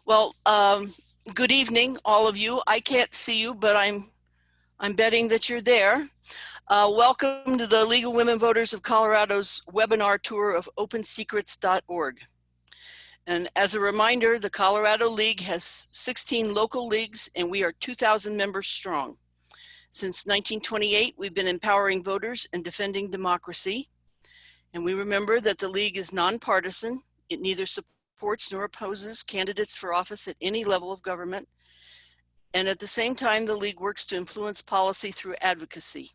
Well, good evening, all of you. I can't see you, but I'm betting that you're there. Welcome to the League of Women Voters of Colorado's webinar tour of OpenSecrets.org. And as a reminder, the Colorado League has 16 local leagues, and we are 2,000 members strong. Since 1928, we've been empowering voters and defending democracy. And we remember that the League is nonpartisan. It neither supports nor opposes candidates for office at any level of government. And at the same time, the League works to influence policy through advocacy.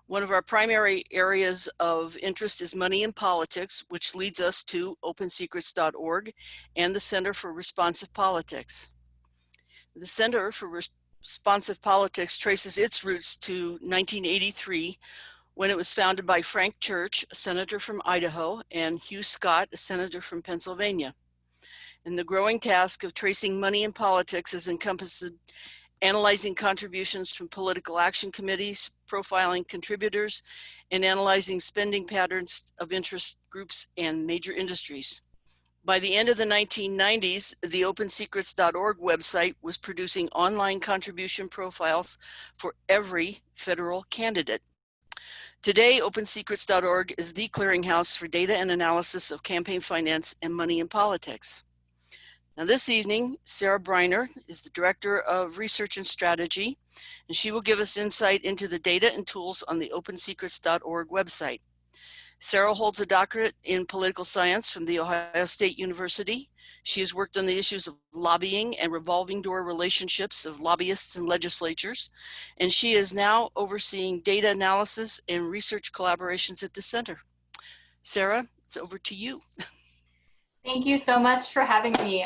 One of our primary areas of interest is money in politics, which leads us to OpenSecrets.org and the Center for Responsive Politics. The Center for Responsive Politics traces its roots to 1983, when it was founded by Frank Church, a senator from Idaho, and Hugh Scott, a senator from Pennsylvania. And the growing task of tracing money in politics has encompassed analyzing contributions from political action committees, profiling contributors, and analyzing spending patterns of interest groups and major industries. By the end of the 1990s, the OpenSecrets.org website was producing online contribution profiles for every federal candidate. Today, OpenSecrets.org is the clearinghouse for data and analysis of campaign finance and money in politics. Now this evening, Sarah Briner is the Director of Research and Strategy, and she will give us insight into the data and tools on the OpenSecrets.org website. Sarah holds a doctorate in political science from The Ohio State University. She has worked on the issues of lobbying and revolving door relationships of lobbyists and legislatures, and she is now overseeing data analysis and research collaborations at the center. Sarah, it's over to you. Thank you so much for having me,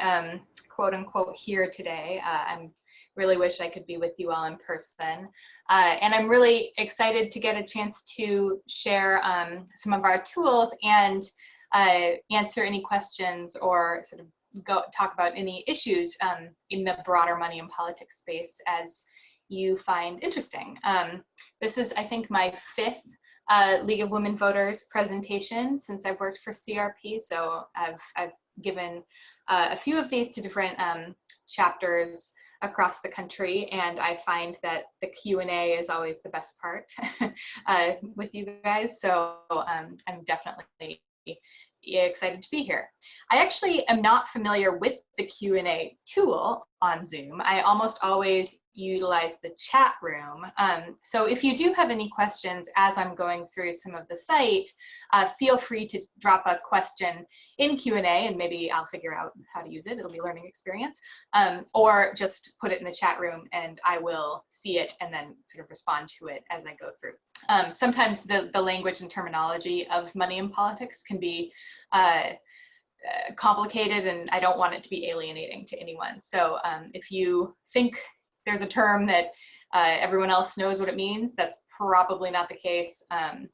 quote unquote, here today. I really wish I could be with you all in person. And I'm really excited to get a chance to share some of our tools and answer any questions or sort of talk about any issues in the broader money and politics space as you find interesting. This is, I think, my fifth League of Women Voters presentation since I've worked for CRP. So I've given a few of these to different chapters across the country, and I find that the Q&A is always the best part with you guys. So I'm definitely excited to be here. I actually am not familiar with the Q&A tool on Zoom. I almost always utilize the chat room. So if you do have any questions as I'm going through some of the site, feel free to drop a question in Q&A and maybe I'll figure out how to use it. It'll be a learning experience. Or just put it in the chat room and I will see it and then sort of respond to it as I go through. Sometimes the language and terminology of money and politics can be complicated, and I don't want it to be alienating to anyone. So if you think there's a term that everyone else knows what it means, that's probably not the case.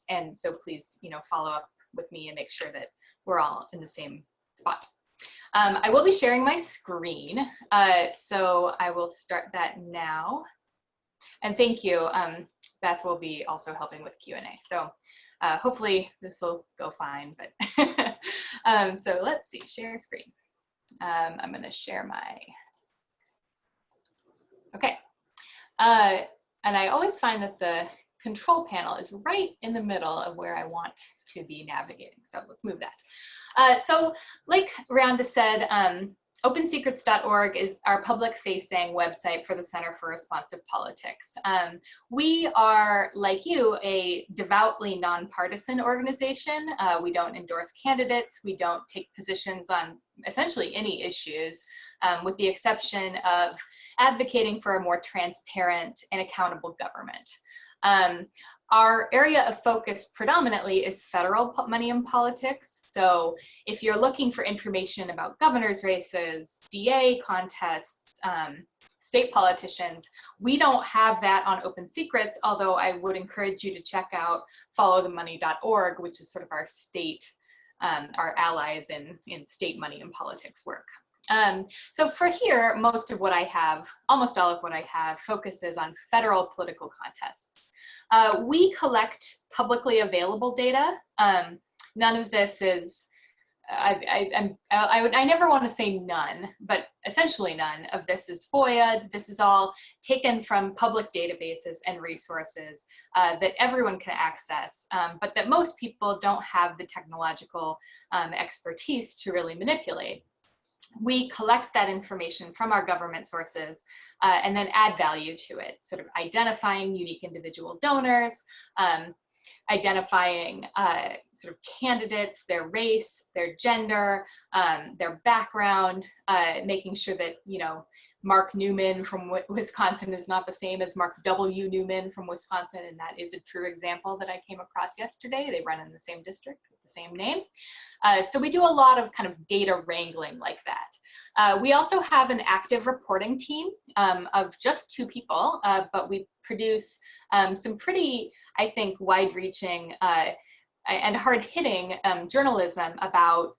And so please, follow up with me and make sure that we're all in the same spot. I will be sharing my screen, so I will start that now. And thank you. Beth will be also helping with Q&A. So hopefully this will go fine, but so let's see, share screen. I'm gonna share my, okay. And I always find that the control panel is right in the middle of where I want to be navigating. So let's move that. So like Rhonda said, OpenSecrets.org is our public-facing website for the Center for Responsive Politics. We are, like you, a devoutly nonpartisan organization. We don't endorse candidates. We don't take positions on essentially any issues, with the exception of advocating for a more transparent and accountable government. Our area of focus predominantly is federal money in politics. So if you're looking for information about governor's races, DA contests, state politicians, we don't have that on Open Secrets, although I would encourage you to check out followthemoney.org, which is sort of our state, our allies in state money and politics work. So for here, most of what I have, almost all of what I have, focuses on federal political contests. We collect publicly available data. None of this is I never want to say none, but essentially none of this is FOIA. This is all taken from public databases and resources that everyone can access, but that most people don't have the technological expertise to really manipulate. We collect that information from our government sources and then add value to it, sort of identifying unique individual donors, identifying sort of candidates, their race, their gender, their background, making sure that, you know, Mark Newman from Wisconsin is not the same as Mark W. Newman from Wisconsin, and that is a true example that I came across yesterday. They run in the same district with the same name. So we do a lot of kind of data wrangling like that. We also have an active reporting team of just 2 people, but we produce some pretty, I think, wide-reaching and hard-hitting journalism about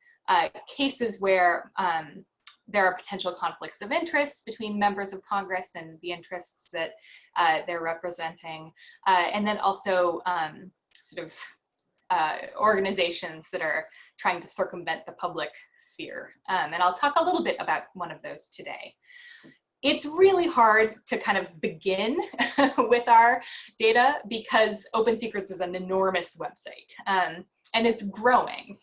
cases where there are potential conflicts of interest between members of Congress and the interests that they're representing, and then also sort of organizations that are trying to circumvent the public sphere. And I'll talk a little bit about one of those today. It's really hard to kind of begin with our data because Open Secrets is an enormous website. And it's growing.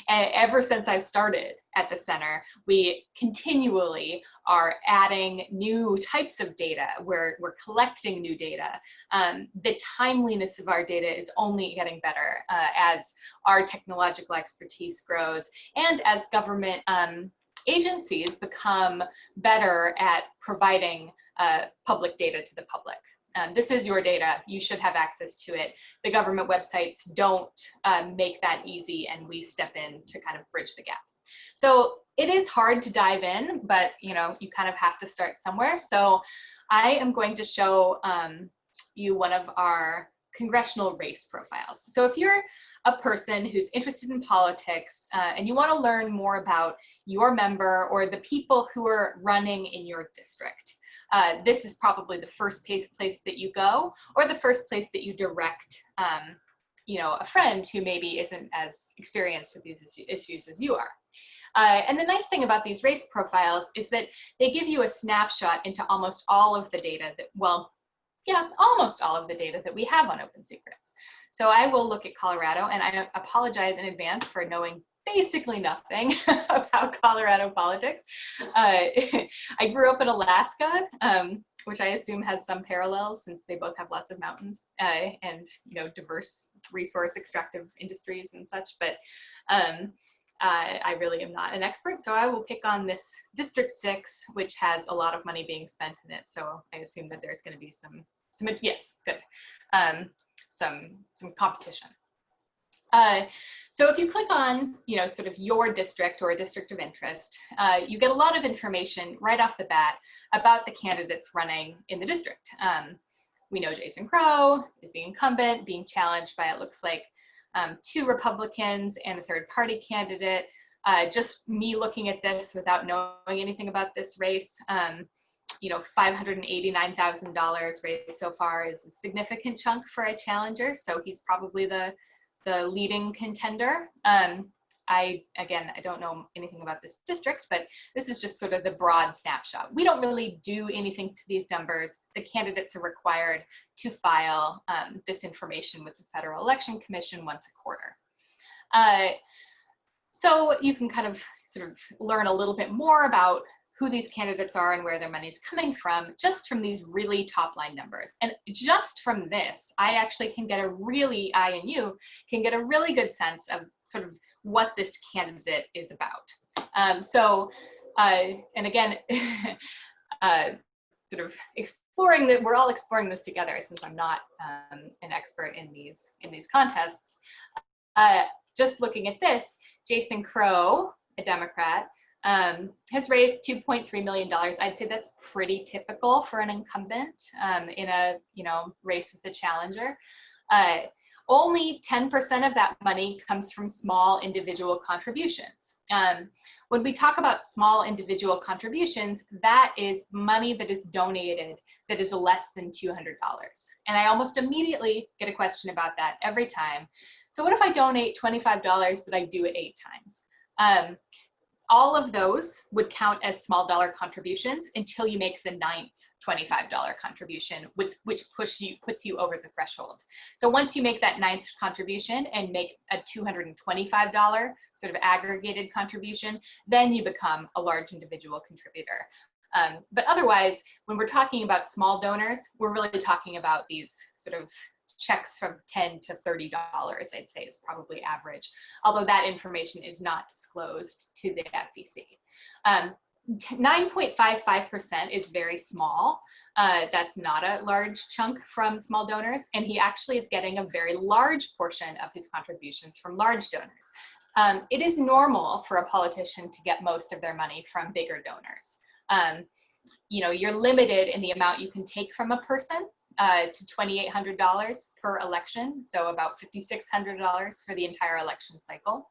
Ever since I've started at the center, we continually are adding new types of data. We're collecting new data. The timeliness of our data is only getting better as our technological expertise grows and as government agencies become better at providing public data to the public. This is your data. You should have access to it. The government websites don't make that easy, and we step in to kind of bridge the gap. So it is hard to dive in, but you know, you kind of have to start somewhere. So I am going to show you one of our congressional race profiles. So if you're a person who's interested in politics and you want to learn more about your member or the people who are running in your district, this is probably the first place that you go, or the first place that you direct you know, a friend who maybe isn't as experienced with these issues as you are. And the nice thing about these race profiles is that they give you a snapshot into almost all of the data that, well, yeah, almost all of the data that we have on Open Secrets. So I will look at Colorado, and I apologize in advance for knowing basically nothing about Colorado politics. I grew up in Alaska, which I assume has some parallels since they both have lots of mountains and, you know, diverse resource extractive industries and such. But I really am not an expert, so I will pick on this District 6, which has a lot of money being spent in it. So I assume that there's going to be some yes, good, some competition. So if you click on, you know, sort of your district or a district of interest, you get a lot of information right off the bat about the candidates running in the district. We know Jason Crow is the incumbent, being challenged by, it looks like, 2 Republicans and a third-party candidate. Just me looking at this without knowing anything about this race, you know, $589,000 raised so far is a significant chunk for a challenger. So he's probably the leading contender. Again, I don't know anything about this district, but this is just sort of the broad snapshot. We don't really do anything to these numbers. The candidates are required to file this information with the Federal Election Commission once a quarter. So you can kind of sort of learn a little bit more about who these candidates are and where their money is coming from, just from these really top line numbers. And just from this, I actually can get a really, I and you can get a really good sense of sort of what this candidate is about. And again, sort of exploring that, we're all exploring this together since I'm not an expert in these contests. Just looking at this, Jason Crow, a Democrat, has raised $2.3 million. I'd say that's pretty typical for an incumbent in a, you know, race with a challenger. Only 10% of that money comes from small individual contributions. When we talk about small individual contributions, that is money that is donated that is less than $200. And I almost immediately get a question about that every time. So what if I donate $25, but I do it 8 times? All of those would count as small dollar contributions until you make the ninth $25 contribution, which puts you over the threshold. So once you make that ninth contribution and make a $225 sort of aggregated contribution, then you become a large individual contributor. But otherwise, when we're talking about small donors, we're really talking about these sort of checks from $10 to $30, I'd say is probably average, although that information is not disclosed to the FEC. 9.55% is very small. That's not a large chunk from small donors, and he actually is getting a very large portion of his contributions from large donors. It is normal for a politician to get most of their money from bigger donors. You know, you're limited in the amount you can take from a person to $2,800 per election, so about $5,600 for the entire election cycle.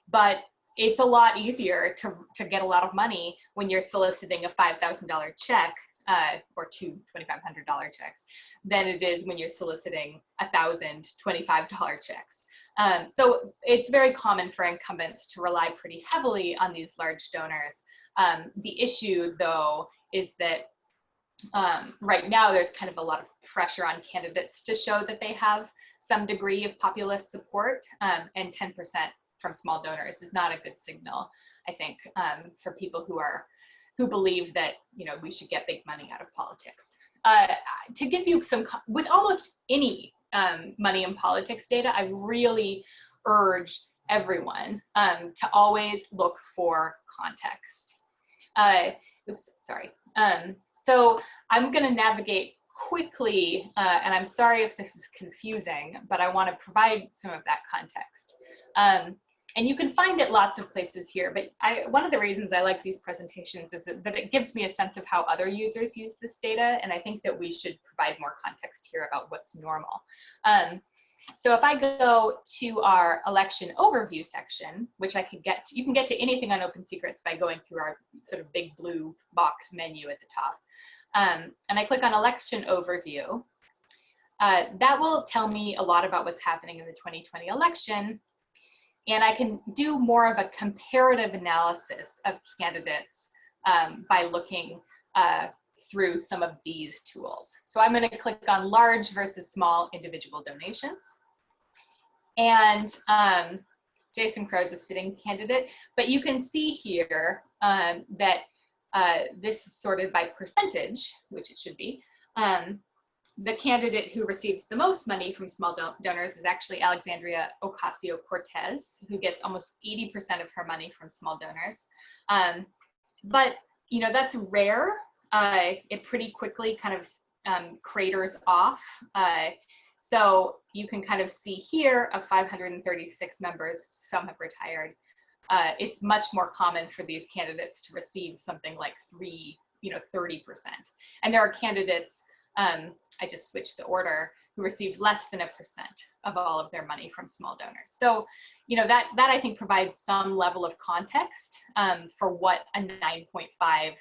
But it's a lot easier to get a lot of money when you're soliciting a $5,000 check or two $2,500 checks than it is when you're soliciting 1,000 $25 checks. So it's very common for incumbents to rely pretty heavily on these large donors. The issue, though, is that right now there's kind of a lot of pressure on candidates to show that they have some degree of populist support, and 10% from small donors is not a good signal, I think, for people who believe that, you know, we should get big money out of politics. To give you some, with almost any money in politics data, I really urge everyone to always look for context. Oops, sorry. So I'm going to navigate quickly, and I'm sorry if this is confusing, but I want to provide some of that context. And you can find it lots of places here, but one of the reasons I like these presentations is that it gives me a sense of how other users use this data, and I think that we should provide more context here about what's normal. So if I go to our election overview section, which I could get to, you can get to anything on Open Secrets by going through our sort of big blue box menu at the top. And I click on election overview. That will tell me a lot about what's happening in the 2020 election. And I can do more of a comparative analysis of candidates by looking through some of these tools. So I'm going to click on large versus small individual donations. And Jason Crow is a sitting candidate, but you can see here that this is sorted by percentage, which it should be. The candidate who receives the most money from small donors is actually Alexandria Ocasio-Cortez, who gets almost 80% of her money from small donors. But, you know, that's rare. It pretty quickly kind of craters off. So you can kind of see here of 536 members, some have retired. It's much more common for these candidates to receive something like 30%. And there are candidates, I just switched the order, who receive less than 1% of all of their money from small donors. So, you know, that I think provides some level of context for what a 9.5%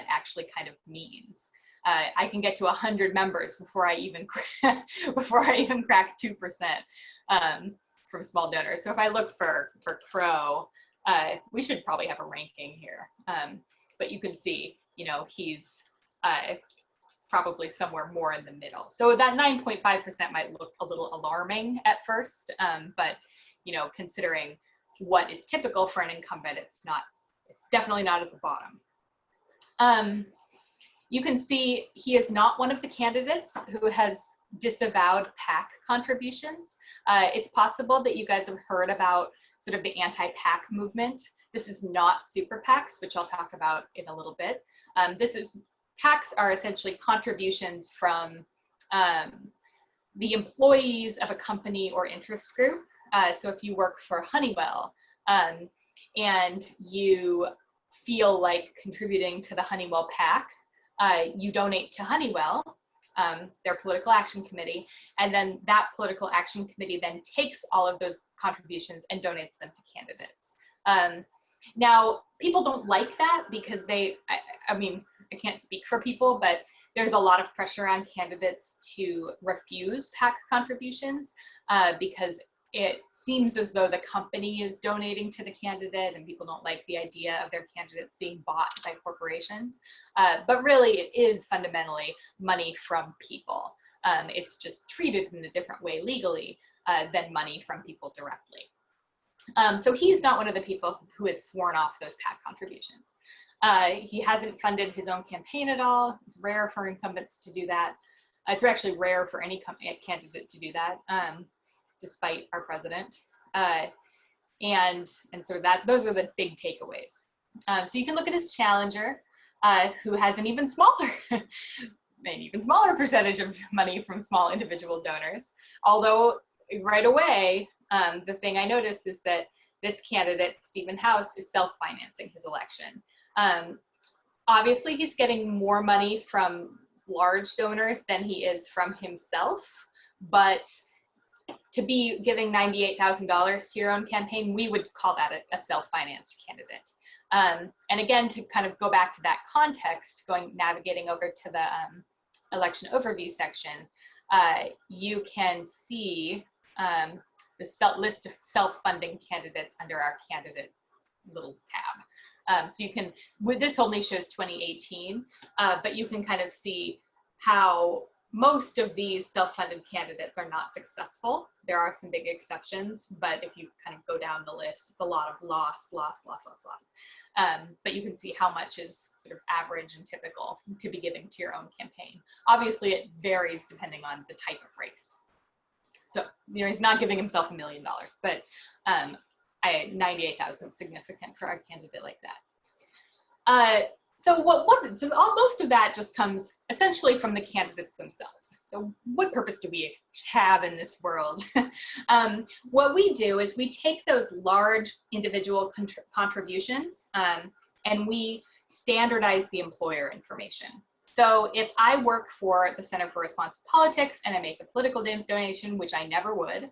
actually kind of means. I can get to 100 members before I even crack 2% from small donors. So if I look for Crow, we should probably have a ranking here, but you can see, you know, he's probably somewhere more in the middle. So that 9.5% might look a little alarming at first, but, you know, considering what is typical for an incumbent, it's definitely not at the bottom. You can see he is not one of the candidates who has disavowed PAC contributions. It's possible that you guys have heard about sort of the anti-PAC movement. This is not super PACs, which I'll talk about in a little bit. PACs are essentially contributions from the employees of a company or interest group. So if you work for Honeywell and you feel like contributing to the Honeywell PAC, you donate to Honeywell, their political action committee, and then that political action committee then takes all of those contributions and donates them to candidates. Now, people don't like that because I mean, I can't speak for people, but there's a lot of pressure on candidates to refuse PAC contributions because it seems as though the company is donating to the candidate and people don't like the idea of their candidates being bought by corporations. But really it is fundamentally money from people. It's just treated in a different way legally than money from people directly. So he's not one of the people who has sworn off those PAC contributions. He hasn't funded his own campaign at all. It's rare for incumbents to do that. It's actually rare for any candidate to do that, despite our president. And so those are the big takeaways. So you can look at his challenger, who has an even smaller, percentage of money from small individual donors. Although right away, the thing I noticed is that this candidate, Stephen House, is self-financing his election. Obviously, he's getting more money from large donors than he is from himself, but to be giving $98,000 to your own campaign, we would call that a self-financed candidate. And again, to kind of go back to that context, navigating over to the election overview section, you can see the list of self-funding candidates under our candidate little tab. So you can, this only shows 2018, but you can kind of see how most of these self-funded candidates are not successful. There are some big exceptions, but if you kind of go down the list, it's a lot of loss. But you can see how much is sort of average and typical to be giving to your own campaign. Obviously, it varies depending on the type of race. So he's not giving himself $1 million, but 98,000 is significant for a candidate like that. So most of that just comes essentially from the candidates themselves. So what purpose do we have in this world? What we do is we take those large individual contributions and we standardize the employer information. So if I work for the Center for Responsive Politics and I make a political donation, which I never would,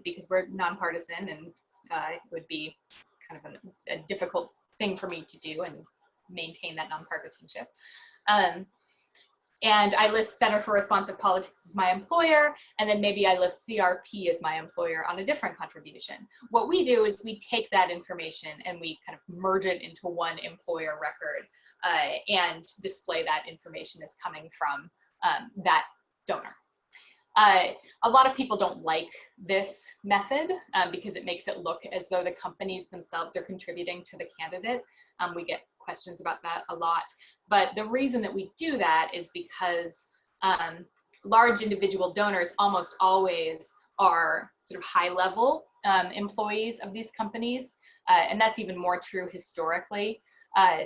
because we're nonpartisan and it would be kind of a difficult thing for me to do and maintain that nonpartisanship. And I list Center for Responsive Politics as my employer, and then maybe I list CRP as my employer on a different contribution. What we do is we take that information and we kind of merge it into one employer record and display that information as coming from that donor. A lot of people don't like this method because it makes it look as though the companies themselves are contributing to the candidate. We get questions about that a lot. But the reason that we do that is because large individual donors almost always are sort of high-level employees of these companies. And that's even more true historically.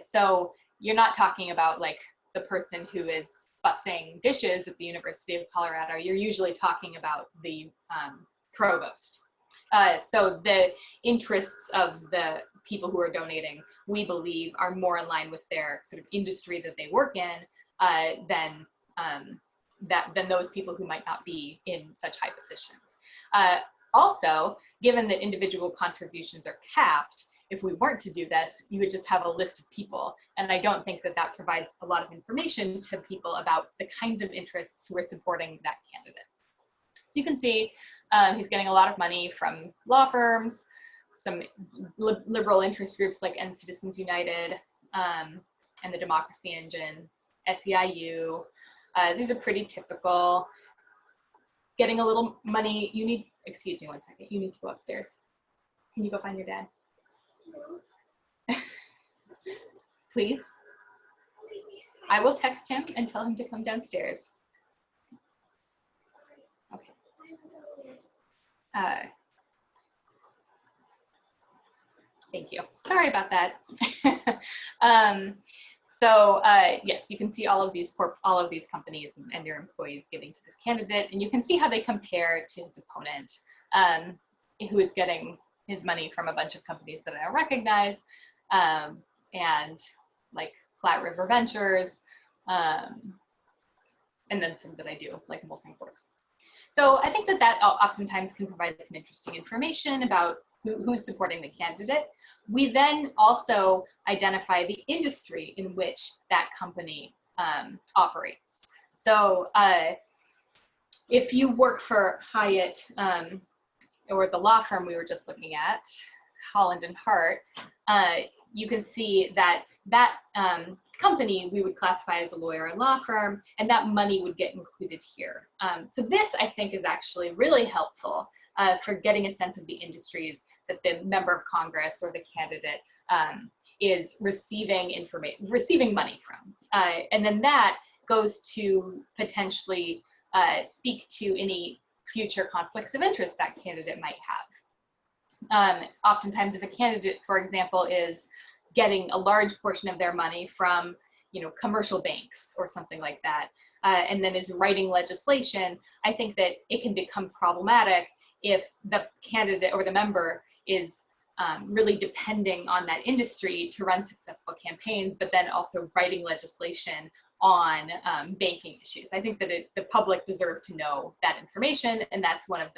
So you're not talking about like the person who is bussing dishes at the University of Colorado. You're usually talking about the provost. So the interests of the people who are donating, we believe, are more in line with their sort of industry that they work in than those people who might not be in such high positions. Also, given that individual contributions are capped, if we weren't to do this, you would just have a list of people. And I don't think that that provides a lot of information to people about the kinds of interests who are supporting that candidate. So you can see he's getting a lot of money from law firms, some liberal interest groups like End Citizens United and the Democracy Engine, SEIU. These are pretty typical. Getting a little money, you need, excuse me one second, you need to go upstairs. Can you go find your dad? Please. I will text him and tell him to come downstairs. Okay. Thank you. Sorry about that. Yes, you can see all of these companies and their employees giving to this candidate, and you can see how they compare to his opponent, who is getting his money from a bunch of companies that I don't recognize, and like Flat River Ventures, and then some that I do, like Molson Coors. So I think that oftentimes can provide some interesting information about who's supporting the candidate. We then also identify the industry in which that company operates. So if you work for Hyatt, or the law firm we were just looking at, Holland and Hart, you can see that that company we would classify as a lawyer and law firm, and that money would get included here. So this, I think, is actually really helpful for getting a sense of the industries that the member of Congress or the candidate is receiving money from. And then that goes to potentially speak to any future conflicts of interest that candidate might have. Oftentimes, if a candidate, for example, is getting a large portion of their money from, commercial banks or something like that, and then is writing legislation, I think that it can become problematic if the candidate or the member is really depending on that industry to run successful campaigns, but then also writing legislation on banking issues. I think that the public deserve to know that information, and that's one of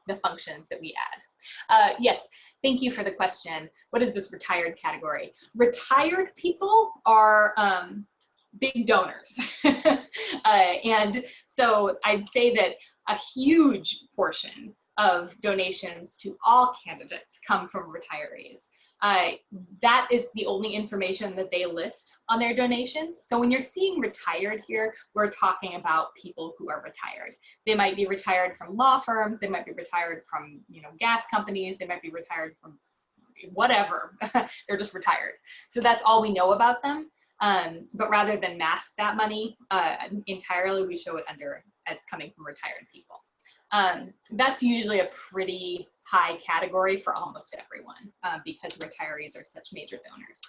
the functions that we add. Yes, thank you for the question. What is this retired category? Retired people are big donors. And so I'd say that a huge portion of donations to all candidates come from retirees. That is the only information that they list on their donations. So when you're seeing retired here, we're talking about people who are retired. They might be retired from law firms, they might be retired from gas companies, they might be retired from whatever. They're just retired. So that's all we know about them. But rather than mask that money entirely, we show it as coming from retired people. That's usually a pretty high category for almost everyone because retirees are such major donors.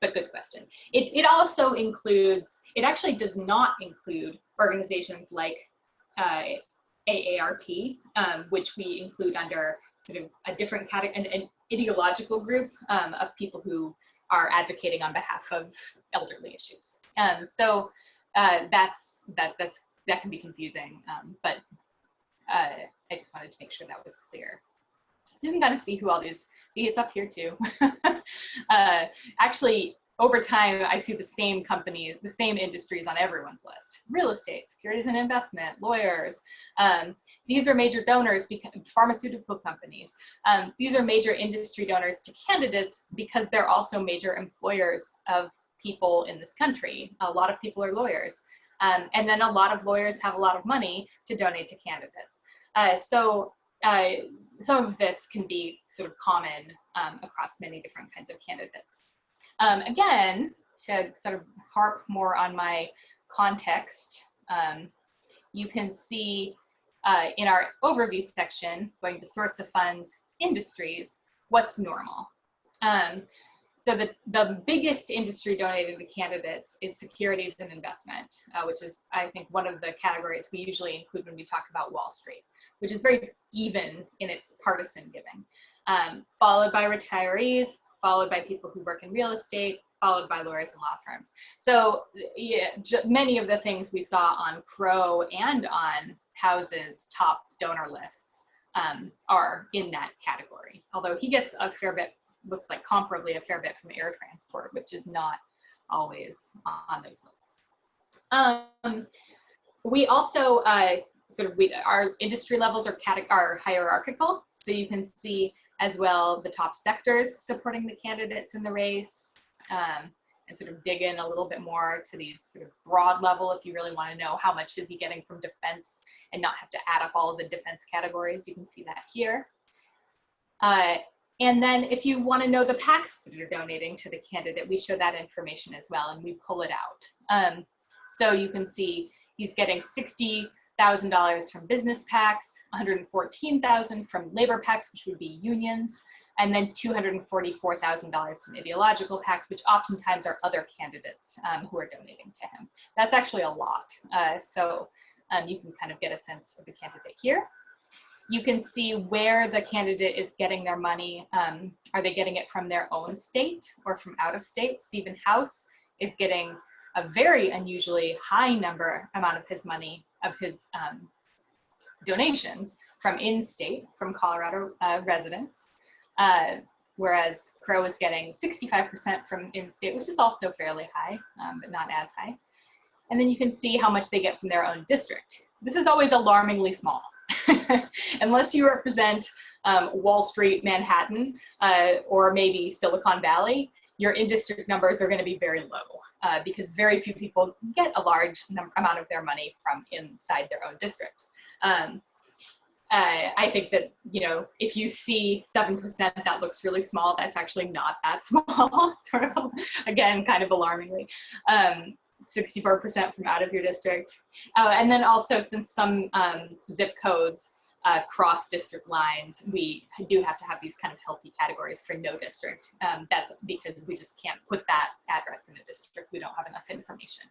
But good question. It also includes, it actually does not include organizations like AARP, which we include under sort of a different category, an ideological group of people who are advocating on behalf of elderly issues. So that can be confusing, but I just wanted to make sure that was clear. You can kind of see who all these, see it's up here too. Actually, over time, I see the same companies, the same industries on everyone's list. Real estate, securities and investment, lawyers. These are major donors, pharmaceutical companies. These are major industry donors to candidates because they're also major employers of people in this country. A lot of people are lawyers. And then a lot of lawyers have a lot of money to donate to candidates. So some of this can be sort of common across many different kinds of candidates. Again, to sort of harp more on my context, you can see in our overview section, going to source of funds, industries, what's normal. So the biggest industry donated to candidates is securities and investment, which is, I think, one of the categories we usually include when we talk about Wall Street, which is very even in its partisan giving, followed by retirees, followed by people who work in real estate, followed by lawyers and law firms. So yeah, many of the things we saw on Crow and on House's top donor lists are in that category, although he gets a fair bit, looks like comparably a fair bit from air transport, which is not always on those lists. We also our industry levels are hierarchical, so you can see as well the top sectors supporting the candidates in the race, and sort of dig in a little bit more to these sort of broad level if you really want to know how much is he getting from defense and not have to add up all of the defense categories. You can see that here. And then if you want to know the PACs that are donating to the candidate, we show that information as well, and we pull it out. So you can see he's getting $60,000 from business PACs, $114,000 from labor PACs, which would be unions, and then $244,000 from ideological PACs, which oftentimes are other candidates who are donating to him. That's actually a lot. So you can kind of get a sense of the candidate here. You can see where the candidate is getting their money. Are they getting it from their own state or from out of state? Stephen House is getting a very unusually high amount of his money, of his donations from in-state, from Colorado residents, whereas Crow is getting 65% from in-state, which is also fairly high, but not as high. And then you can see how much they get from their own district. This is always alarmingly small. unless you represent Wall Street, Manhattan, or maybe Silicon Valley, your in-district numbers are going to be very low because very few people get a large amount of their money from inside their own district. I think that, you know, if you see 7%, that looks really small. That's actually not that small, sort of, again, kind of alarmingly. 64% from out of your district. And then also, since some zip codes cross district lines, we do have to have these kind of healthy categories for no district. That's because we just can't put that address in a district. We don't have enough information.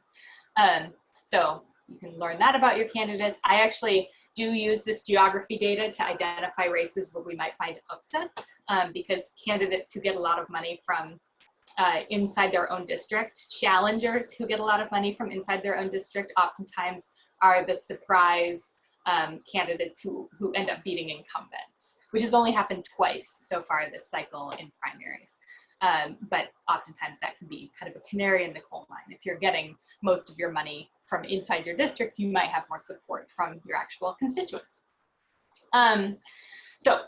So you can learn that about your candidates. I actually do use this geography data to identify races where we might find upsets, because candidates who get a lot of money from inside their own district, challengers who get a lot of money from inside their own district, oftentimes are the surprise candidates who end up beating incumbents, which has only happened twice so far this cycle in primaries. But oftentimes that can be kind of a canary in the coal mine. If you're getting most of your money from inside your district, you might have more support from your actual constituents. So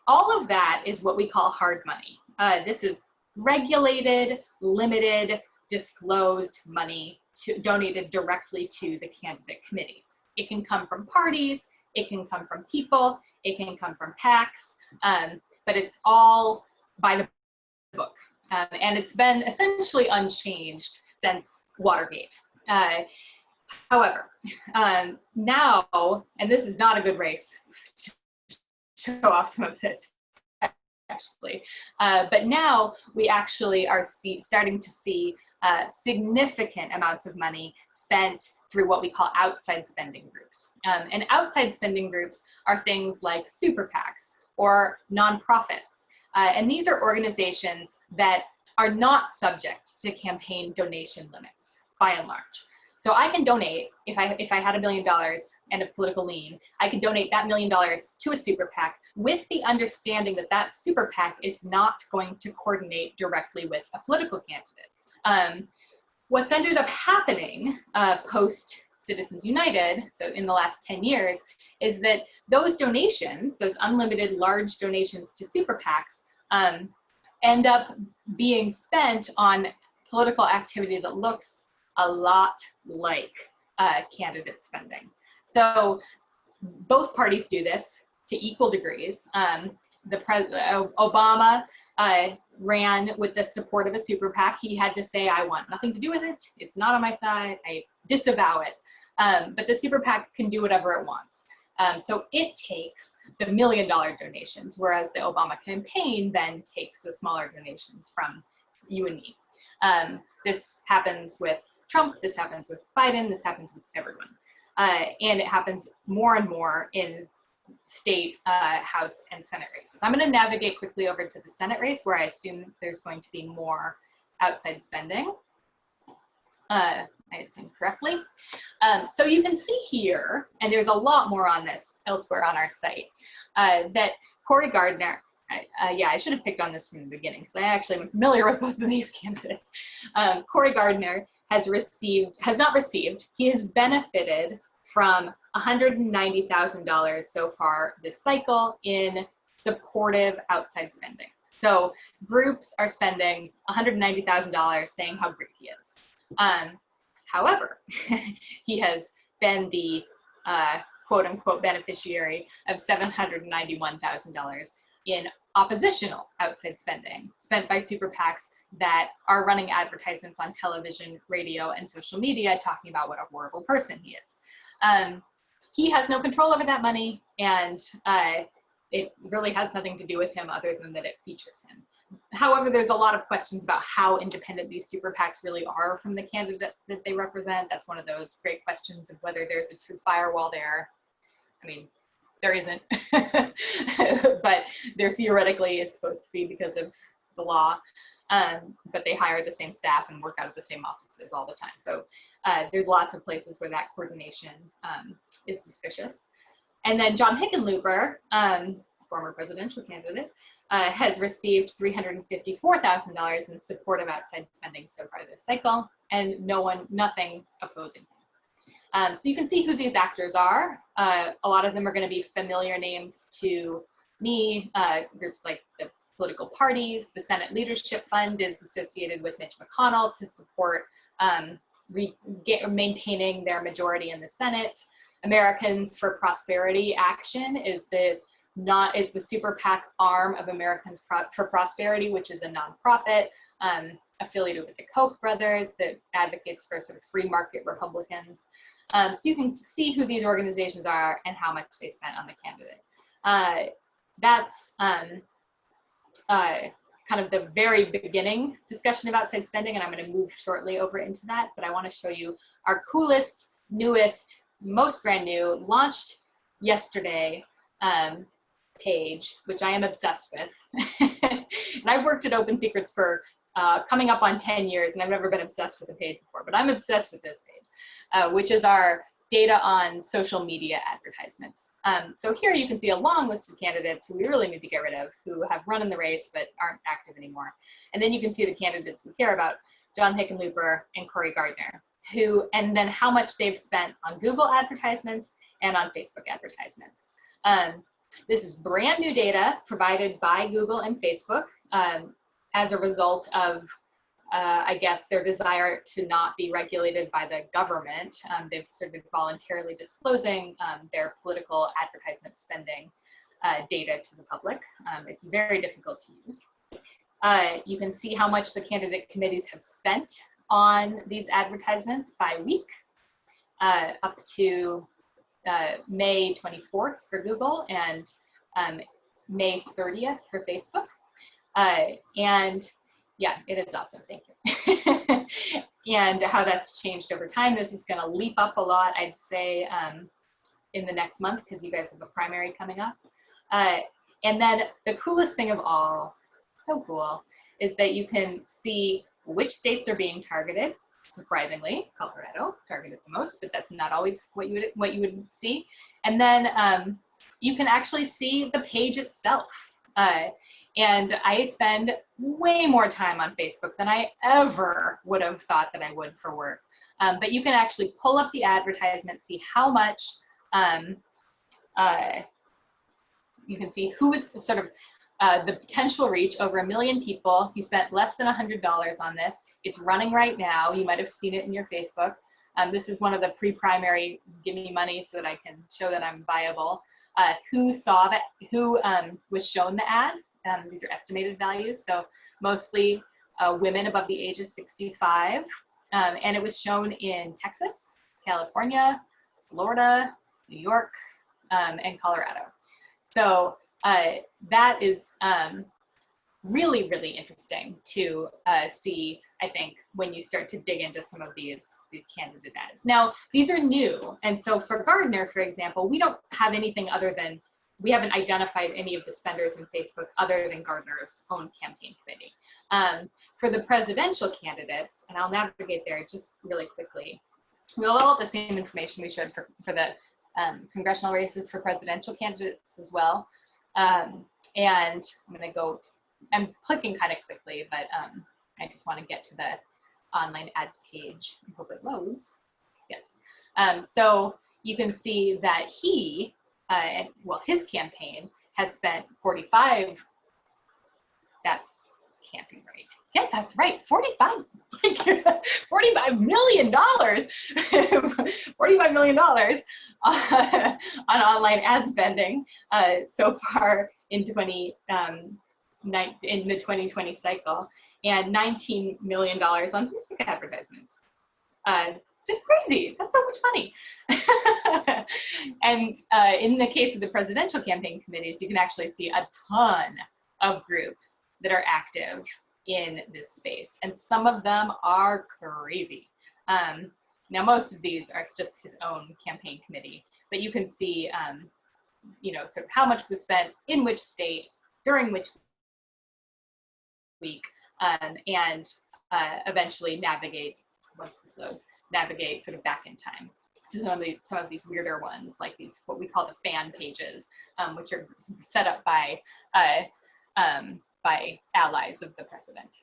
all of that is what we call hard money. This is regulated, limited, disclosed money donated directly to the candidate committees. It can come from parties, it can come from people, it can come from PACs, but it's all by the book. And it's been essentially unchanged since Watergate. However, now, and this is not a good race to show off some of this, actually, but now we actually are starting to see significant amounts of money spent through what we call outside spending groups. And outside spending groups are things like super PACs or nonprofits. And these are organizations that are not subject to campaign donation limits, by and large. So I can donate, if I had $1 million and a political lean, I could donate that $1 million to a super PAC with the understanding that that super PAC is not going to coordinate directly with a political candidate. What's ended up happening post Citizens United, so in the last 10 years, is that those donations, those unlimited large donations to super PACs, end up being spent on political activity that looks a lot like candidate spending. So both parties do this to equal degrees. Obama ran with the support of a super PAC. He had to say, I want nothing to do with it. It's not on my side. I disavow it. But the super PAC can do whatever it wants. So it takes the $1 million donations, whereas the Obama campaign then takes the smaller donations from you and me. This happens with Trump, this happens with Biden, this happens with everyone. And it happens more and more in state, House, and Senate races. I'm going to navigate quickly over to the Senate race, where I assume there's going to be more outside spending. I assume correctly. So you can see here, and there's a lot more on this elsewhere on our site, that Cory Gardner, yeah, I should have picked on this from the beginning because I actually am familiar with both of these candidates. Cory Gardner has he has benefited from $190,000 so far this cycle in supportive outside spending. So groups are spending $190,000 saying how great he is. However, he has been the quote unquote beneficiary of $791,000 in oppositional outside spending spent by super PACs that are running advertisements on television, radio, and social media talking about what a horrible person he is. He has no control over that money, and it really has nothing to do with him other than that it features him. However, there's a lot of questions about how independent these super PACs really are from the candidate that they represent. That's one of those great questions of whether there's a true firewall there. I mean, there isn't, but there theoretically is supposed to be because of the law. But they hire the same staff and work out of the same offices all the time. So there's lots of places where that coordination is suspicious. And then John Hickenlooper, former presidential candidate, has received $354,000 in support of outside spending so far this cycle, and nothing opposing So you can see who these actors are. A lot of them are going to be familiar names to me, groups like the political parties. The Senate Leadership Fund is associated with Mitch McConnell to support maintaining their majority in the Senate. Americans for Prosperity Action is the super PAC arm of Americans for Prosperity, which is a nonprofit affiliated with the Koch brothers that advocates for sort of free market Republicans. So you can see who these organizations are and how much they spent on the candidate. That's kind of the very beginning discussion of outside spending, and I'm going to move shortly over into that, but I want to show you our coolest, newest, most brand new, launched yesterday page, which I am obsessed with. And I've worked at Open Secrets for coming up on 10 years, and I've never been obsessed with a page before, but I'm obsessed with this page, which is our data on social media advertisements. So here you can see a long list of candidates who we really need to get rid of, who have run in the race but aren't active anymore. And then you can see the candidates we care about, John Hickenlooper and Cory Gardner, and then how much they've spent on Google advertisements and on Facebook advertisements. This is brand new data provided by Google and Facebook as a result of I guess, their desire to not be regulated by the government. They've started voluntarily disclosing their political advertisement spending data to the public. It's very difficult to use. You can see how much the candidate committees have spent on these advertisements by week, up to May 24th for Google and May 30th for Facebook. And yeah, it is awesome, thank you. And how that's changed over time. This is gonna leap up a lot, I'd say, in the next month, because you guys have a primary coming up. And then the coolest thing of all, so cool, is that you can see which states are being targeted. Surprisingly, Colorado targeted the most, but that's not always what you would see. And then you can actually see the page itself. And I spend way more time on Facebook than I ever would have thought that I would for work. But you can actually pull up the advertisement, see how much, you can see who is sort of the potential reach, over 1 million people. He spent less than $100 on this. It's running right now. You might have seen it in your Facebook. This is one of the pre-primary give me money so that I can show that I'm viable. Who saw that, who was shown the ad. These are estimated values, so mostly women above the age of 65. And it was shown in Texas, California, Florida, New York, and Colorado. So that is really, really interesting to see, I think, when you start to dig into some of these candidate ads. Now, these are new, and so for Gardner, for example, we don't have anything other than, we haven't identified any of the spenders in Facebook other than Gardner's own campaign committee. For the presidential candidates, and I'll navigate there just really quickly, we all have the same information we showed for the congressional races for presidential candidates as well. And I'm gonna go, I'm clicking kind of quickly, but I just want to get to the online ads page. I hope it loads. Yes. So you can see that he, well, his campaign has spent 45, that's, can't be right. Yeah, that's right, 45 million $45 million on online ad spending so far in in the 2020 cycle, and $19 million on Facebook advertisements. Just crazy, that's so much money. And in the case of the presidential campaign committees, you can actually see a ton of groups that are active in this space. And some of them are crazy. Now, most of these are just his own campaign committee, but you can see, you know, sort of how much was spent in which state, during which week, and eventually navigate, once this loads, navigate sort of back in time to some of these weirder ones, like these, what we call the fan pages, which are set up by allies of the president.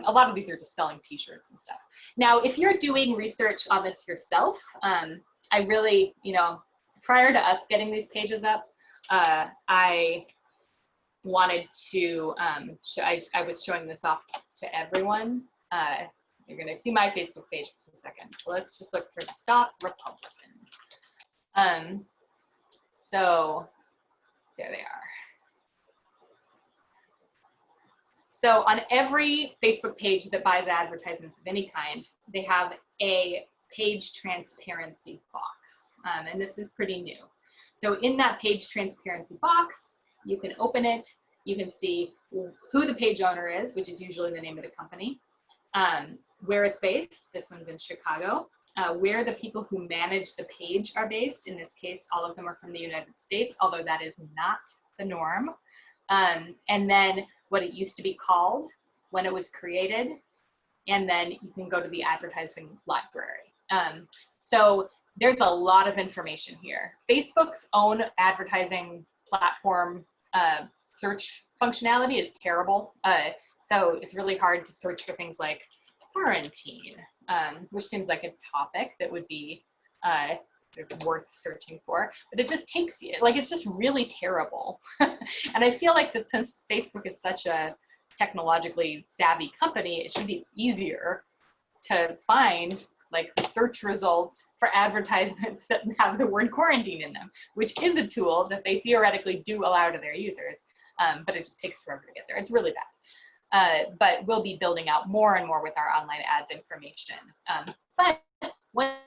A lot of these are just selling t-shirts and stuff. Now, if you're doing research on this yourself, I really, you know, prior to us getting these pages up, I wanted to, I was showing this off to everyone. You're gonna see my Facebook page for a second. Let's just look for Stop Republicans. So there they are. So on every Facebook page that buys advertisements of any kind, they have a page transparency box. And this is pretty new. So in that page transparency box, you can open it, you can see who the page owner is, which is usually the name of the company, where it's based, this one's in Chicago, where the people who manage the page are based. In this case, all of them are from the United States, although that is not the norm. And then what it used to be called when it was created, and then you can go to the advertising library. So there's a lot of information here. Facebook's own advertising platform search functionality is terrible. So it's really hard to search for things like quarantine, which seems like a topic that would be worth searching for, but it just takes you, like, it's just really terrible. And I feel like that since Facebook is such a technologically savvy company, it should be easier to find like search results for advertisements that have the word quarantine in them, which is a tool that they theoretically do allow to their users, but it just takes forever to get there. It's really bad. But we'll be building out more and more with our online ads information. But once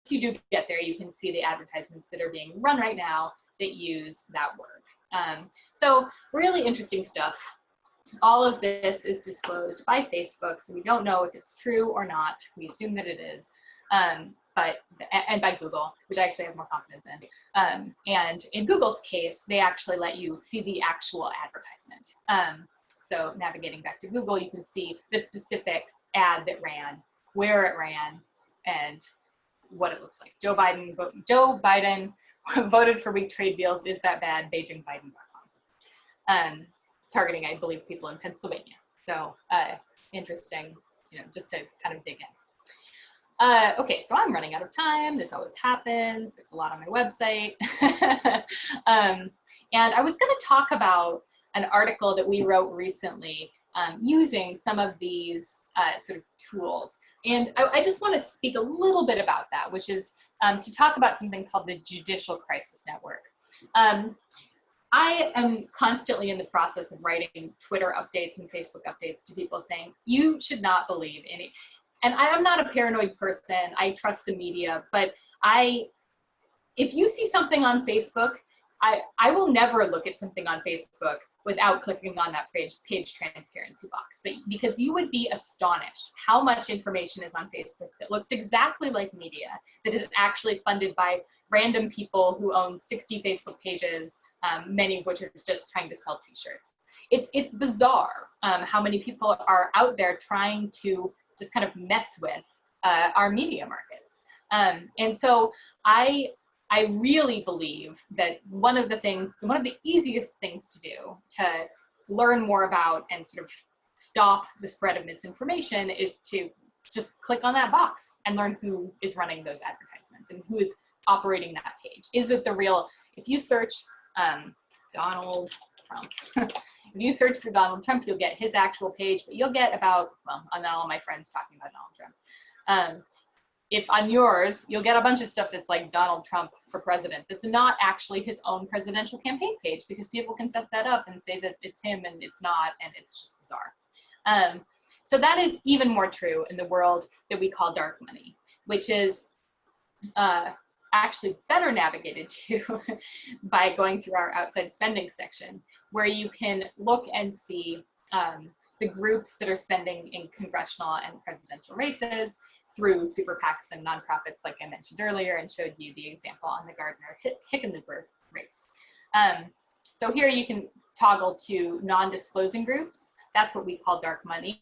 you do get there, you can see the advertisements that are being run right now that use that word. So really interesting stuff. All of this is disclosed by Facebook, so we don't know if it's true or not. We assume that it is, and by Google, which I actually have more confidence in. And in Google's case, they actually let you see the actual advertisement. So navigating back to Google, you can see the specific ad that ran, where it ran, and what it looks like. Joe Biden voted for weak trade deals. Is that bad? BeijingBiden.com. Targeting, I believe, people in Pennsylvania. So interesting, you know, just to kind of dig in. Okay, so I'm running out of time. This always happens. There's a lot on my website. And I was going to talk about an article that we wrote recently using some of these sort of tools. And I just want to speak a little bit about that, which is to talk about something called the Judicial Crisis Network. I am constantly in the process of writing Twitter updates and Facebook updates to people saying, you should not believe any, and I am not a paranoid person, I trust the media, but if you see something on Facebook, I will never look at something on Facebook without clicking on that page transparency box, but because you would be astonished how much information is on Facebook that looks exactly like media, that is actually funded by random people who own 60 Facebook pages, many of which are just trying to sell t-shirts. It's bizarre how many people are out there trying to just kind of mess with our media markets. And so I really believe that one of the easiest things to do to learn more about and sort of stop the spread of misinformation is to just click on that box and learn who is running those advertisements and who is operating that page. Is it the real, if you search Donald Trump, if you search for Donald Trump, you'll get his actual page, but you'll get about, well, not all my friends talking about Donald Trump. If on yours, you'll get a bunch of stuff that's like Donald Trump for president. That's not actually his own presidential campaign page, because people can set that up and say that it's him and it's not, and it's just bizarre. So that is even more true in the world that we call dark money, which is actually better navigated to by going through our outside spending section, where you can look and see the groups that are spending in congressional and presidential races through super PACs and nonprofits, like I mentioned earlier, and showed you the example on the Gardner-Hickenlooper race. So here you can toggle to non-disclosing groups. That's what we call dark money.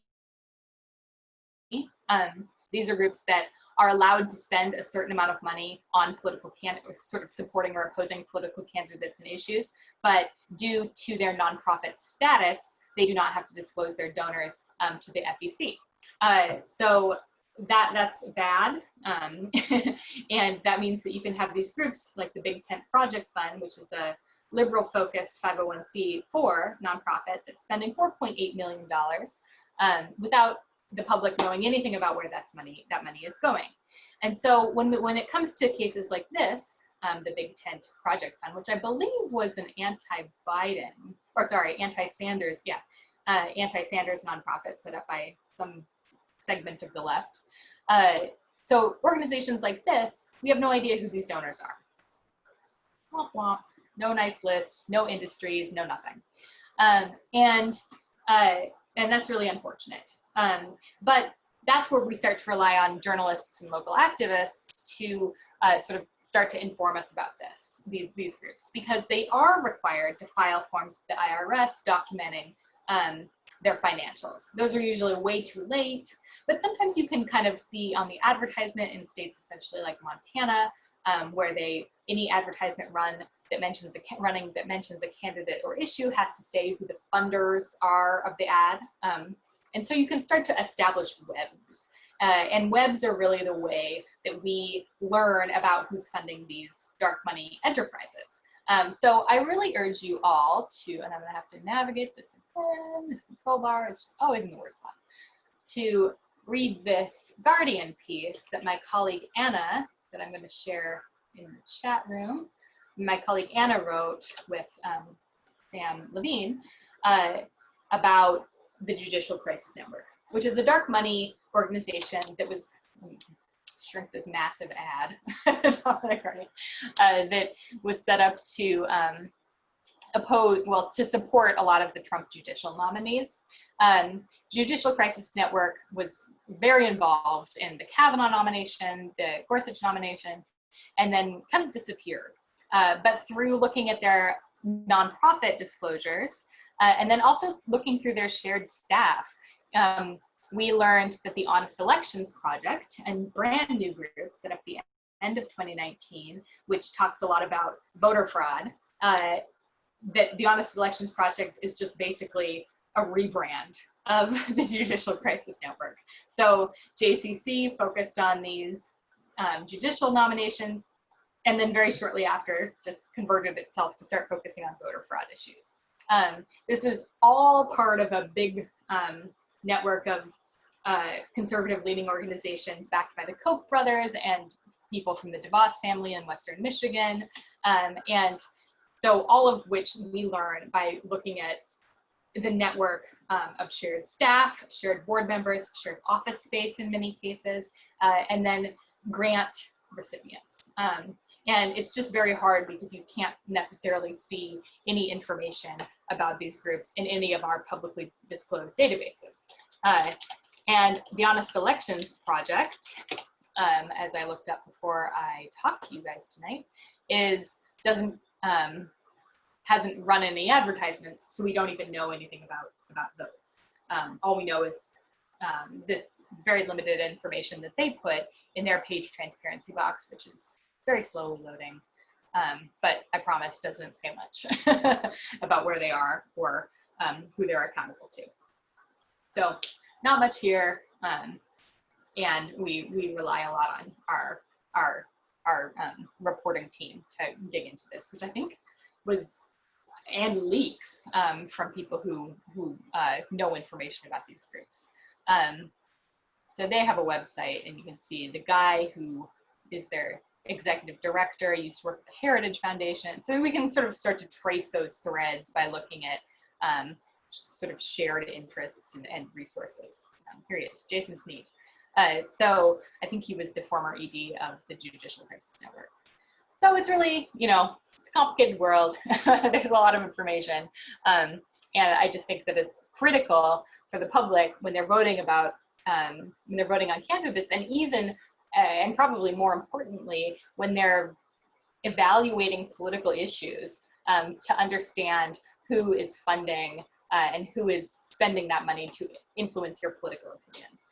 These are groups that are allowed to spend a certain amount of money on political candidates, sort of supporting or opposing political candidates and issues, but due to their nonprofit status, they do not have to disclose their donors to the FEC. So that's bad. And that means that you can have these groups like the Big Tent Project Fund, which is a liberal focused 501c4 nonprofit that's spending $4.8 million without the public knowing anything about where that money is going. And so when it comes to cases like this, the Big Tent Project Fund, which I believe was an anti-Sanders, anti-Sanders nonprofit set up by some segment of the left. So organizations like this, we have no idea who these donors are. Womp womp. No nice lists, no industries, no nothing. And that's really unfortunate. But that's where we start to rely on journalists and local activists to sort of start to inform us about these groups, because they are required to file forms with the IRS documenting their financials. Those are usually way too late, but sometimes you can kind of see on the advertisement in states, especially like Montana, where any advertisement that mentions a candidate or issue has to say who the funders are of the ad. And so you can start to establish webs. And webs are really the way that we learn about who's funding these dark money enterprises. So I really urge you all to, and I'm gonna have to navigate this again, this control bar is just always in the worst spot, to read this Guardian piece that my colleague Anna, that I'm gonna share in the chat room, my colleague Anna wrote with Sam Levine about the Judicial Crisis Network, which is a dark money organization that was, shrink this massive ad, that was set up to to support a lot of the Trump judicial nominees. Judicial Crisis Network was very involved in the Kavanaugh nomination, the Gorsuch nomination, and then kind of disappeared. But through looking at their nonprofit disclosures, and then also looking through their shared staff, we learned that the Honest Elections Project and brand new group set up at the end of 2019, which talks a lot about voter fraud, that the Honest Elections Project is just basically a rebrand of the Judicial Crisis Network. So JCC focused on these judicial nominations, and then very shortly after just converted itself to start focusing on voter fraud issues. This is all part of a big network of conservative leaning organizations backed by the Koch brothers and people from the DeVos family in Western Michigan. And so all of which we learn by looking at the network of shared staff, shared board members, shared office space in many cases, and then grant recipients. And it's just very hard because you can't necessarily see any information about these groups in any of our publicly disclosed databases. And the Honest Elections Project, as I looked up before I talked to you guys tonight, hasn't run any advertisements, so we don't even know anything about those. All we know is this very limited information that they put in their page transparency box, which is very slowly loading, but I promise doesn't say much about where they are or who they're accountable to. So not much here, and we rely a lot on our reporting team to dig into this, which I think and leaks from people who know information about these groups. So they have a website, and you can see the guy who is their executive director used to work at the Heritage Foundation. So we can sort of start to trace those threads by looking at sort of shared interests and resources. Here he is, Jason Sneed. So I think he was the former ED of the Judicial Crisis Network. So it's really, it's a complicated world. There's a lot of information. And I just think that it's critical for the public when they're voting about, when they're voting on candidates, and even, and probably more importantly, when they're evaluating political issues, to understand who is funding and who is spending that money to influence your political opinions.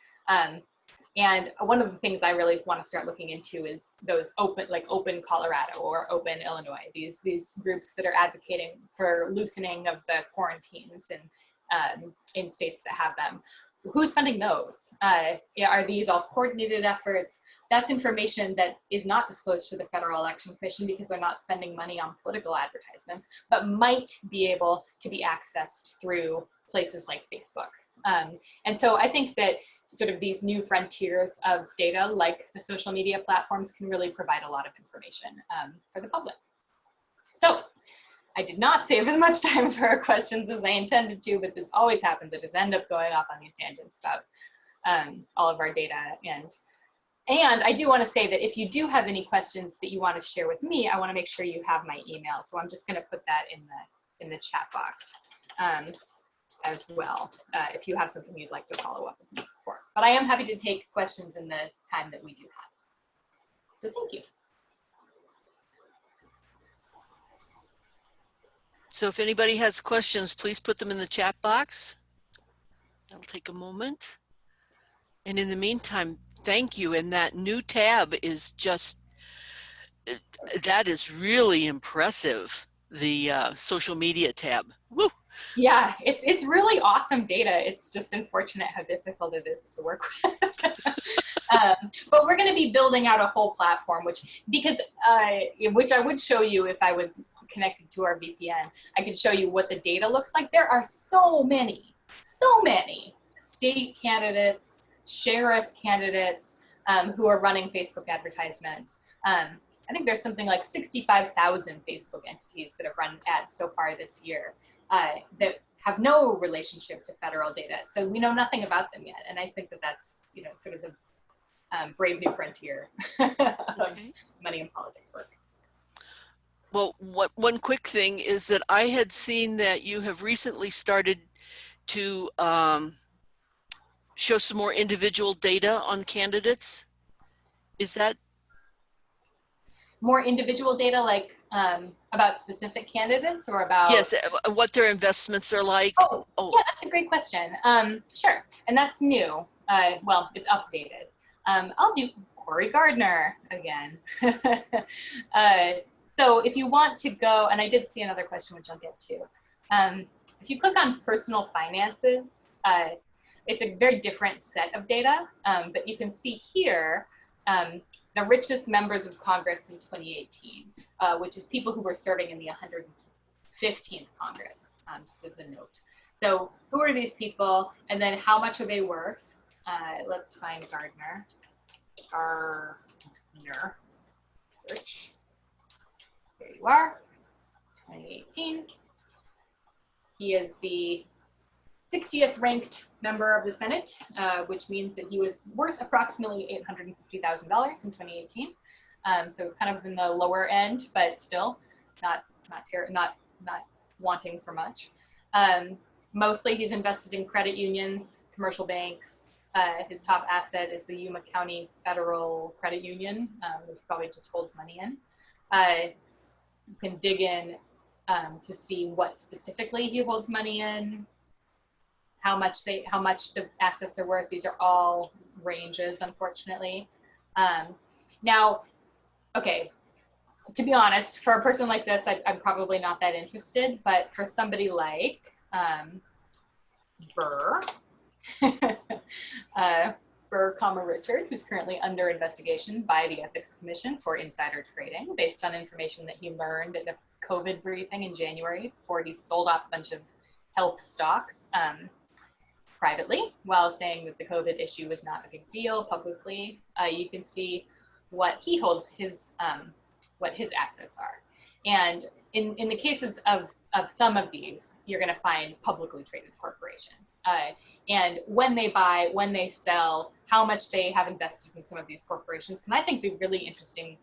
And one of the things I really want to start looking into is those Open Colorado or Open Illinois, these groups that are advocating for loosening of the quarantines in states that have them. who's funding those? Are these all coordinated efforts? That's information that is not disclosed to the Federal Election Commission because they're not spending money on political advertisements, but might be able to be accessed through places like Facebook. And so I think that sort of these new frontiers of data, like the social media platforms, can really provide a lot of information for the public. So I did not save as much time for questions as I intended to, but this always happens. I just end up going off on these tangents about all of our data. And I do want to say that if you do have any questions that you want to share with me, I want to make sure you have my email. So I'm just going to put that in the chat box as well, if you have something you'd like to follow up with me for. But I am happy to take questions in the time that we do have. So thank you. So if anybody has questions, please put them in the chat box. That'll take a moment. And in the meantime, thank you. And that new tab is just, that is really impressive. The social media tab. Woo! Yeah, it's really awesome data. It's just unfortunate how difficult it is to work with. But we're going to be building out a whole platform, which I would show you if I was connected to our VPN. I could show you what the data looks like. There are so many state candidates, sheriff candidates who are running Facebook advertisements. I think there's something like 65,000 Facebook entities that have run ads so far this year that have no relationship to federal data. So we know nothing about them yet. And I think that that's, sort of the brave new frontier of money in politics work. Well, one quick thing is that I had seen that you have recently started to show some more individual data on candidates. Is that? More individual data, like about specific candidates or about? Yes, what their investments are like. Oh. Yeah, that's a great question. Sure, and that's new. Well, it's updated. I'll do Cory Gardner again. So if you want to go, and I did see another question, which I'll get to. If you click on personal finances, it's a very different set of data, but you can see here the richest members of Congress in 2018, which is people who were serving in the 115th Congress, just as a note. So who are these people, and then how much are they worth? Let's find Gardner. Gardner, search. There you are, 2018. He is the 60th ranked member of the Senate, which means that he was worth approximately $850,000 in 2018. So kind of in the lower end, but still not wanting for much. Mostly he's invested in credit unions, commercial banks. His top asset is the Yuma County Federal Credit Union, which probably just holds money in. You can dig in to see what specifically he holds money in, how much the assets are worth. These are all ranges, unfortunately. Now, okay, to be honest, for a person like this, I'm probably not that interested, but for somebody like Burr, Burr, Richard, who's currently under investigation by the Ethics Commission for insider trading based on information that he learned at the COVID briefing in January before he sold off a bunch of health stocks privately while saying that the COVID issue was not a big deal publicly. You can see what he holds, what his assets are. And in the cases of some of these, you're going to find publicly traded corporations. And when they buy, when they sell, how much they have invested in some of these corporations can, I think, be really interesting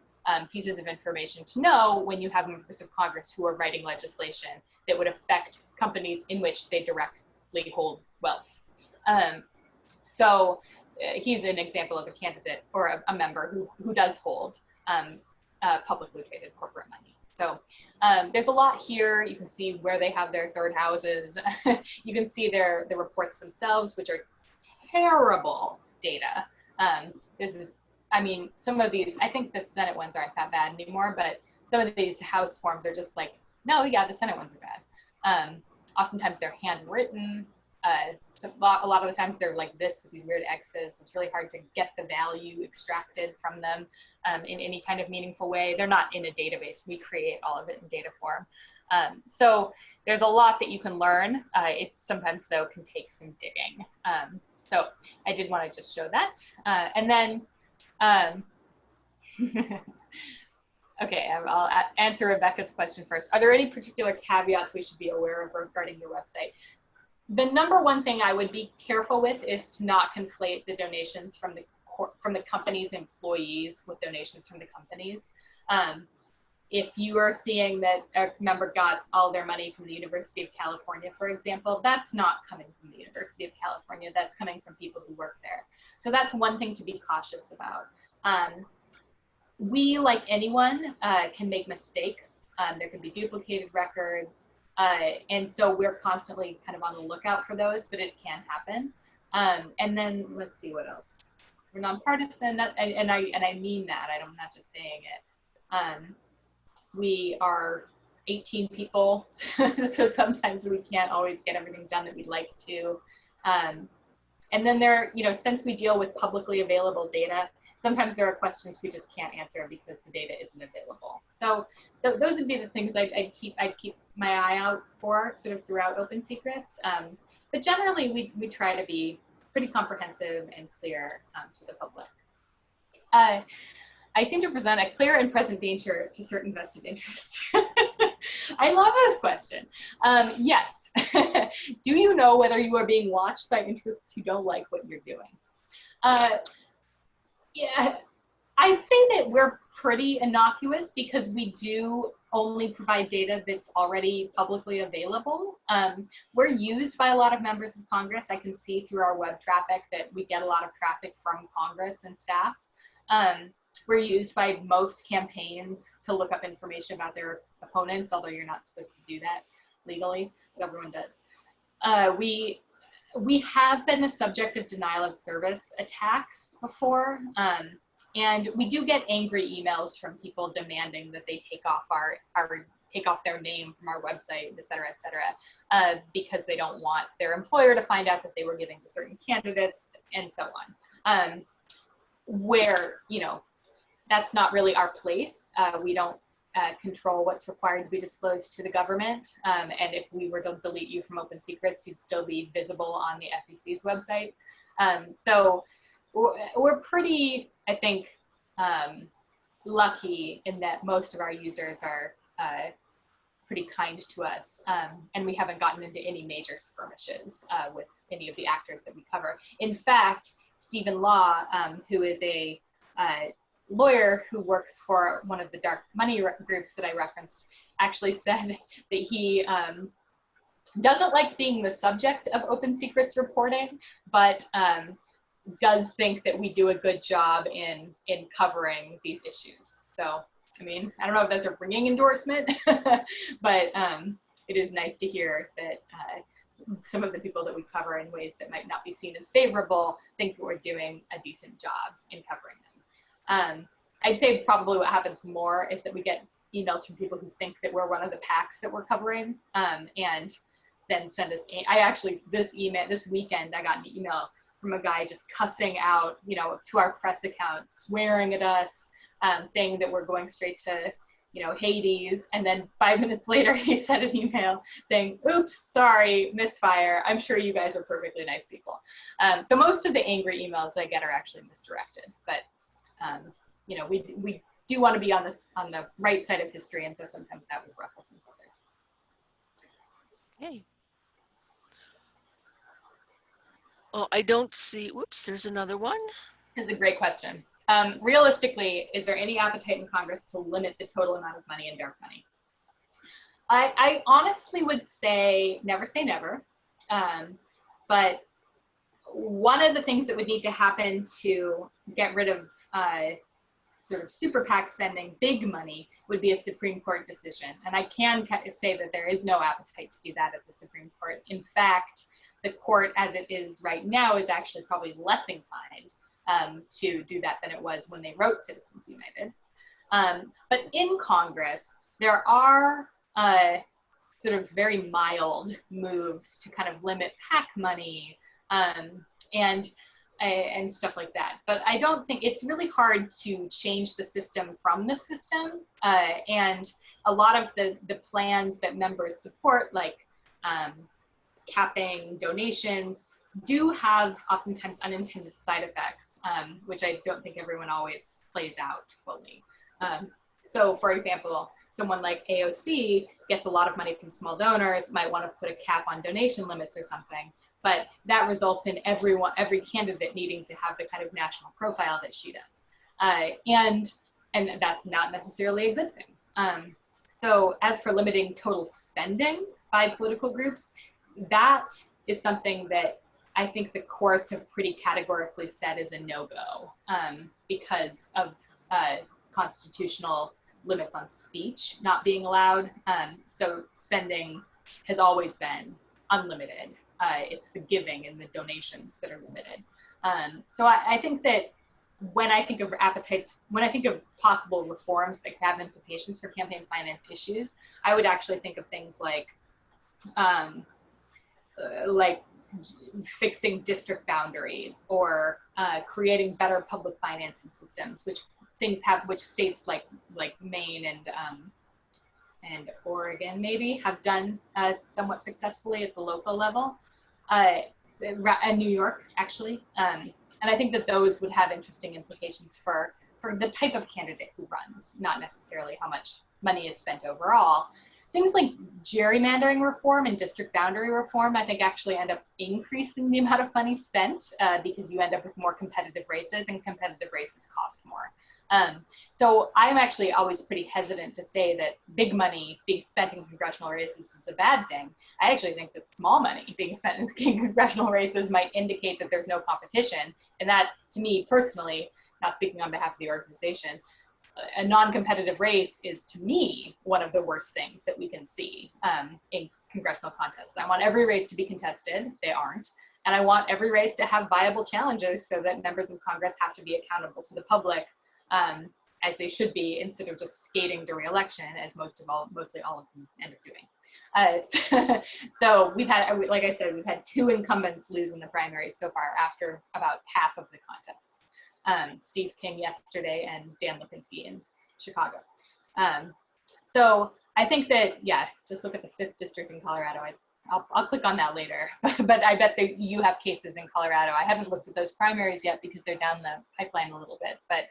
pieces of information to know when you have members of Congress who are writing legislation that would affect companies in which they directly hold wealth. So he's an example of a candidate or a member who does hold publicly traded corporate money. So there's a lot here. You can see where they have their third houses. You can see the reports themselves, which are terrible data. Some of these, I think the Senate ones aren't that bad anymore, but some of these House forms are just like, no, yeah, the Senate ones are bad. Oftentimes they're handwritten. a lot of the times they're like this with these weird X's. It's really hard to get the value extracted from them in any kind of meaningful way. They're not in a database. We create all of it in data form. So there's a lot that you can learn. It sometimes, though, can take some digging. So I did want to just show that. And then, okay, I'll answer Rebecca's question first. Are there any particular caveats we should be aware of regarding your website? The number one thing I would be careful with is to not conflate the donations from the company's employees with donations from the companies. If you are seeing that a member got all their money from the University of California, for example, that's not coming from the University of California, that's coming from people who work there. So that's one thing to be cautious about. We, like anyone, can make mistakes. There can be duplicated records. And so we're constantly kind of on the lookout for those, but it can happen. And then let's see what else. We're nonpartisan, and I mean that. I'm not just saying it. We are 18 people, so sometimes we can't always get everything done that we'd like to. And then since we deal with publicly available data, sometimes there are questions we just can't answer because the data isn't available. So those would be the things I'd keep my eye out for sort of throughout Open Secrets. But generally, we try to be pretty comprehensive and clear to the public. I seem to present a clear and present danger to certain vested interests. I love this question. Yes. Do you know whether you are being watched by interests who don't like what you're doing? Yeah, I'd say that we're pretty innocuous because we do only provide data that's already publicly available. We're used by a lot of members of Congress. I can see through our web traffic that we get a lot of traffic from Congress and staff. We're used by most campaigns to look up information about their opponents, although you're not supposed to do that legally, but everyone does. We have been the subject of denial of service attacks before, and we do get angry emails from people demanding that they take off take off their name from our website, et cetera, because they don't want their employer to find out that they were giving to certain candidates and so on. Where, that's not really our place. We don't control what's required to be disclosed to the government. And if we were to delete you from Open Secrets, you'd still be visible on the FEC's website. So we're pretty, I think, lucky in that most of our users are pretty kind to us. And we haven't gotten into any major skirmishes with any of the actors that we cover. In fact, Stephen Law, who is a lawyer who works for one of the dark money groups that I referenced, actually said that he doesn't like being the subject of Open Secrets reporting, but does think that we do a good job in covering these issues. So, I mean, I don't know if that's a ringing endorsement, but it is nice to hear that some of the people that we cover in ways that might not be seen as favorable think that we're doing a decent job in covering them. I'd say probably what happens more is that we get emails from people who think that we're one of the PACs that we're covering, and then send us, this weekend, I got an email from a guy just cussing out, to our press account, swearing at us, saying that we're going straight to, Hades. And then 5 minutes later, he sent an email saying, oops, sorry, misfire. I'm sure you guys are perfectly nice people. So most of the angry emails I get are actually misdirected, but we do want to be on the right side of history, and so sometimes that would ruffle some feathers. Okay. Oh, I don't see, whoops, there's another one. This is a great question. Realistically, is there any appetite in Congress to limit the total amount of money in dark money? I honestly would say never, but one of the things that would need to happen to get rid of sort of super PAC spending big money would be a Supreme Court decision. And I can say that there is no appetite to do that at the Supreme Court. In fact, the court as it is right now is actually probably less inclined to do that than it was when they wrote Citizens United. But in Congress, there are sort of very mild moves to kind of limit PAC money and stuff like that. But I don't think it's really hard to change the system from the system. And a lot of the plans that members support, like capping donations, do have oftentimes unintended side effects, which I don't think everyone always plays out fully. So for example, someone like AOC gets a lot of money from small donors, might want to put a cap on donation limits or something, but that results in every candidate needing to have the kind of national profile that she does. And that's not necessarily a good thing. So as for limiting total spending by political groups, that is something that I think the courts have pretty categorically said is a no-go because of constitutional limits on speech not being allowed. So spending has always been unlimited. It's the giving and the donations that are limited. So I think that when I think of when I think of possible reforms that have implications for campaign finance issues, I would actually think of things like fixing district boundaries or creating better public financing systems, which states like Maine and Oregon maybe have done somewhat successfully at the local level, and New York actually. And I think that those would have interesting implications for the type of candidate who runs, not necessarily how much money is spent overall. Things like gerrymandering reform and district boundary reform, I think actually end up increasing the amount of money spent because you end up with more competitive races, and competitive races cost more. So I'm actually always pretty hesitant to say that big money being spent in congressional races is a bad thing. I actually think that small money being spent in congressional races might indicate that there's no competition. And that, to me personally, not speaking on behalf of the organization, a non-competitive race is, to me, one of the worst things that we can see in congressional contests. I want every race to be contested. They aren't. And I want every race to have viable challenges so that members of Congress have to be accountable to the public as they should be, instead of just skating to re-election, as mostly all of them end up doing. So we've had, like I said, we've had 2 incumbents lose in the primaries so far after about half of the contests. Steve King yesterday and Dan Lipinski in Chicago. So I think that, yeah, just look at the 5th district in Colorado. I'll click on that later, but I bet that you have cases in Colorado. I haven't looked at those primaries yet because they're down the pipeline a little bit, but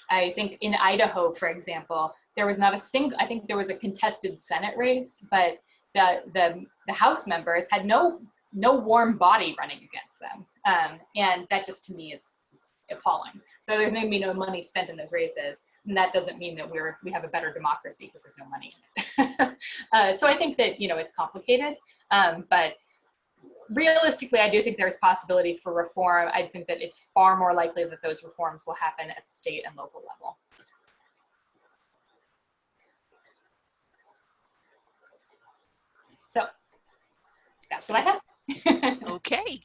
I think in Idaho, for example, there was not a single, I think there was a contested Senate race, but the House members had no warm body running against them. And that just, to me, is appalling. So there's going to be no money spent in those races. And that doesn't mean that we have a better democracy because there's no money in it. So I think that, it's complicated, but realistically, I do think there's possibility for reform. I think that it's far more likely that those reforms will happen at the state and local level. So that's what I have. Okay.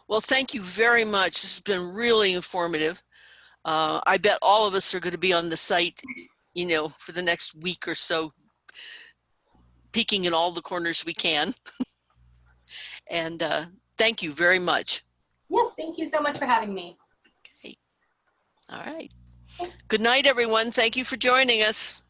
Well, thank you very much. This has been really informative. I bet all of us are going to be on the site, for the next week or so, peeking in all the corners we can. And thank you very much. Yes, thank you so much for having me. Okay. All right. Good night, everyone. Thank you for joining us.